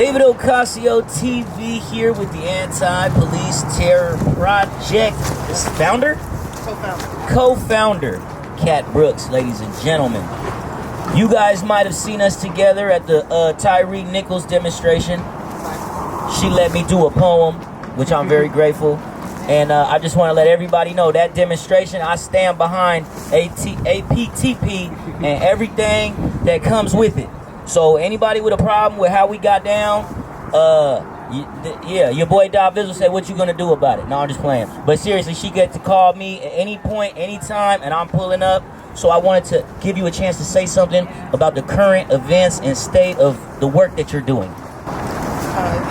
David Ocasio TV here with the Anti-Police Terror Project. This founder? Co-founder, Kat Brooks, ladies and gentlemen. You guys might have seen us together at the Tyre Nichols demonstration. She let me do a poem, which I'm very grateful. And I just want to let everybody know that demonstration, I stand behind APTP and everything that comes with it. So anybody with a problem with how we got down, your boy Doc Vizzle said, what you gonna do about it? No, I'm just playing. But seriously, she gets to call me at any point, anytime, and I'm pulling up. So I wanted to give you a chance to say something about the current events and state of the work that you're doing.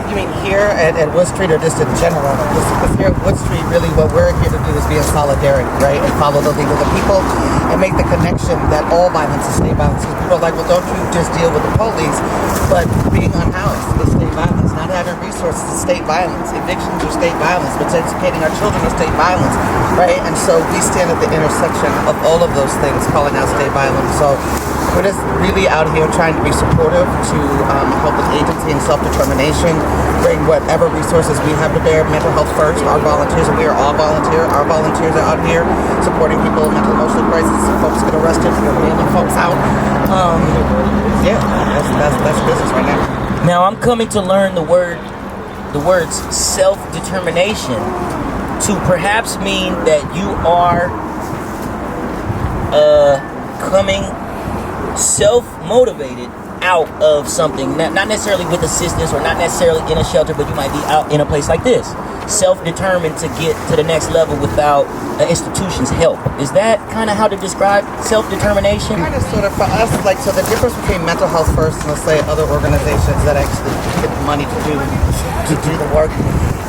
You mean here at Wood Street or just in general? Because here at Wood Street, really what we're here to do is be in solidarity, right? And follow the lead of the people and make the connection that all violence is state violence. Because people are like, well, don't you just deal with the police? But being unhoused is state violence. Not having resources is state violence. Evictions are state violence. But educating our children is state violence, right? And so we stand at the intersection of all of those things, calling out state violence. So we're just really out here trying to be supportive to help with agency and self-determination, bring whatever resources we have to bear. Mental health first, our volunteers, and we are all volunteer. Our volunteers are out here supporting people with mental emotional crisis. Folks get arrested, we're bailing folks out. That's business right now. Now I'm coming to learn the words self-determination to perhaps mean that you are coming self-motivated out of something, not necessarily with assistance or not necessarily in a shelter, but you might be out in a place like this, self-determined to get to the next level without an institution's help. Is that kind of how to describe self-determination? Kind of, sort of, for us, like, so the difference between Mental Health First and, let's say, other organizations that actually get the money to do the work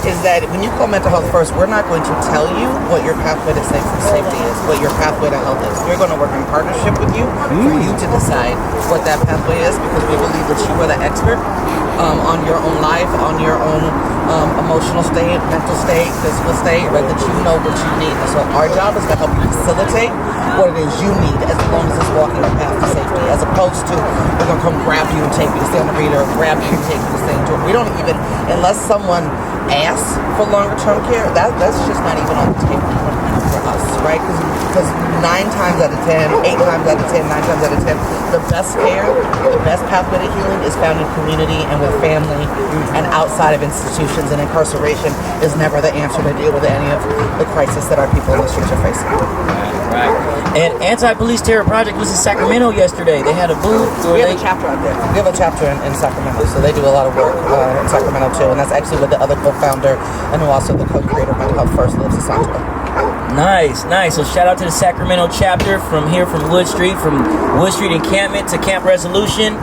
is that when you call Mental Health First, we're not going to tell you what your pathway to safety is, what your pathway to health is. We're going to work in partnership with you for you to decide what that pathway is, because we believe that you are the expert on your own life, on your own emotional state, mental state, physical state, right? That you know what you need. And so our job is to help you facilitate what it is you need, as long as it's walking a path to safety, as opposed to we're going to come grab you and take you to stay on the reader, or grab you and take you to stay into it. We don't even, unless someone asks for longer term care, that's just not even on the table for us, right? Because 9 times out of 10, 8 times out of 10, 9 times out of 10, the best care, the best pathway to healing is found in community and with family and outside of institutions, and incarceration is never the answer to deal with any of the crisis that our people in the streets are facing. Right. And Anti-Police Terror Project was in Sacramento yesterday. They had a booth. We have a chapter out there. We have a chapter in Sacramento, so they do a lot of work in Sacramento too, and that's actually with the other co-founder and who also the co-creator of Mental Health First, lives in Sacramento. Nice. So shout out to the Sacramento chapter from Wood Street Encampment to Camp Resolution.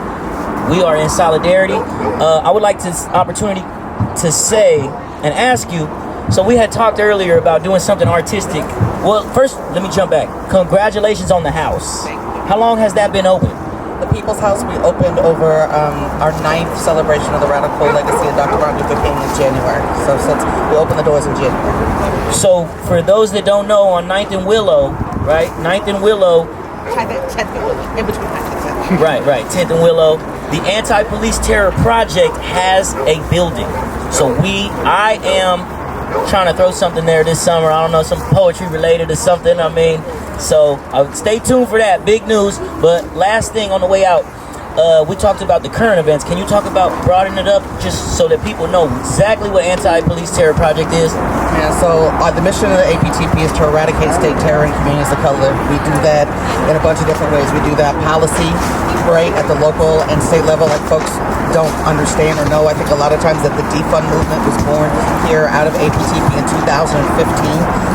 We are in solidarity. I would like this opportunity to say and ask you, so we had talked earlier about doing something artistic. Well, first, let me jump back. Congratulations on the house. How long has that been open? The People's House, we opened over our 9th celebration of the radical legacy of Dr. Martin Luther King in January. So since we opened the doors in January. So for those that don't know, on 9th and Willow, right? 9th and Willow. 10th and Willow. In between 9th and 10th. Right. 10th and Willow. The Anti-Police Terror Project has a building. So I am trying to throw something there this summer. I don't know, some poetry related or something. So stay tuned for that. Big news. But last thing on the way out, we talked about the current events. Can you talk about broadening it up just so that people know exactly what Anti-Police Terror Project is? Yeah, so the mission of the APTP is to eradicate state terror in communities of color. We do that in a bunch of different ways. We do that policy, right, at the local and state level, like folks don't understand or know. I think a lot of times that the defund movement was born here out of APTP in 2015.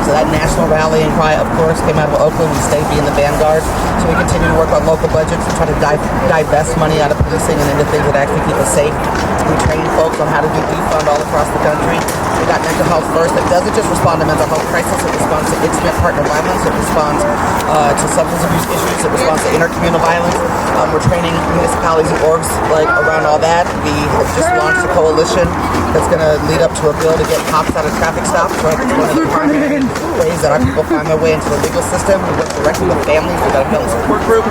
So that national rally and cry, of course, came out of Oakland. We stayed being the vanguard. So we continue to work on local budgets and try to divest money out of policing and into things that actually keep us safe. We train folks on how to do defund all across the country. We got Mental Health First that doesn't just respond to mental health crisis, it responds to intimate partner violence, it responds to substance abuse issues, it responds to intercommunal violence. We're training municipalities and orgs like around all that, we have just launched a coalition that's going to lead up to a bill to get cops out of traffic stops. Right, it's one of the primary ways that our people find their way into the legal system. We work directly with families. We've got a family support group.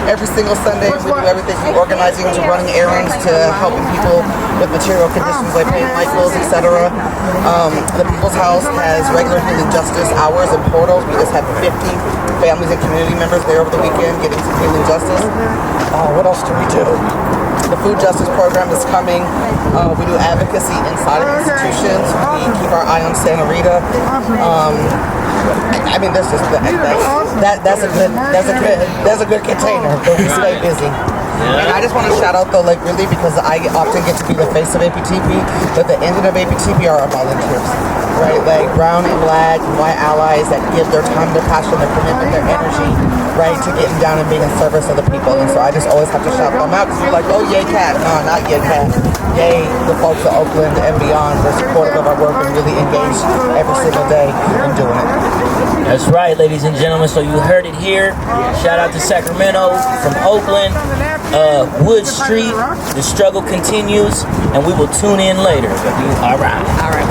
Every single Sunday, we do everything from organizing to running errands to helping people with material conditions like paying light bills, etc. The People's House has regular healing justice hours and portals. We just had 50 families and community members there over the weekend getting some healing justice. What else do we do? The food justice program is coming. We do advocacy inside of institutions. We keep our eye on Santa Rita. I mean, that's a good container, but we stay busy. And I just want to shout out though, like really, because I often get to be the face of APTP, but the engine of APTP are our volunteers, right? Like brown and black and white allies that give their time, their passion, their commitment, their energy, right, to getting down and being in service of the people. And so I just always have to shout them out because you're like, oh, yay, Cat. No, not yay, Cat. Yay, the folks at Oakland and beyond. They're supportive of our work and really engaged every single day in doing it. That's right, ladies and gentlemen. So you heard it here. Shout out to Sacramento from Oakland. Wood Street. The struggle continues, and we will tune in later. All right. All right.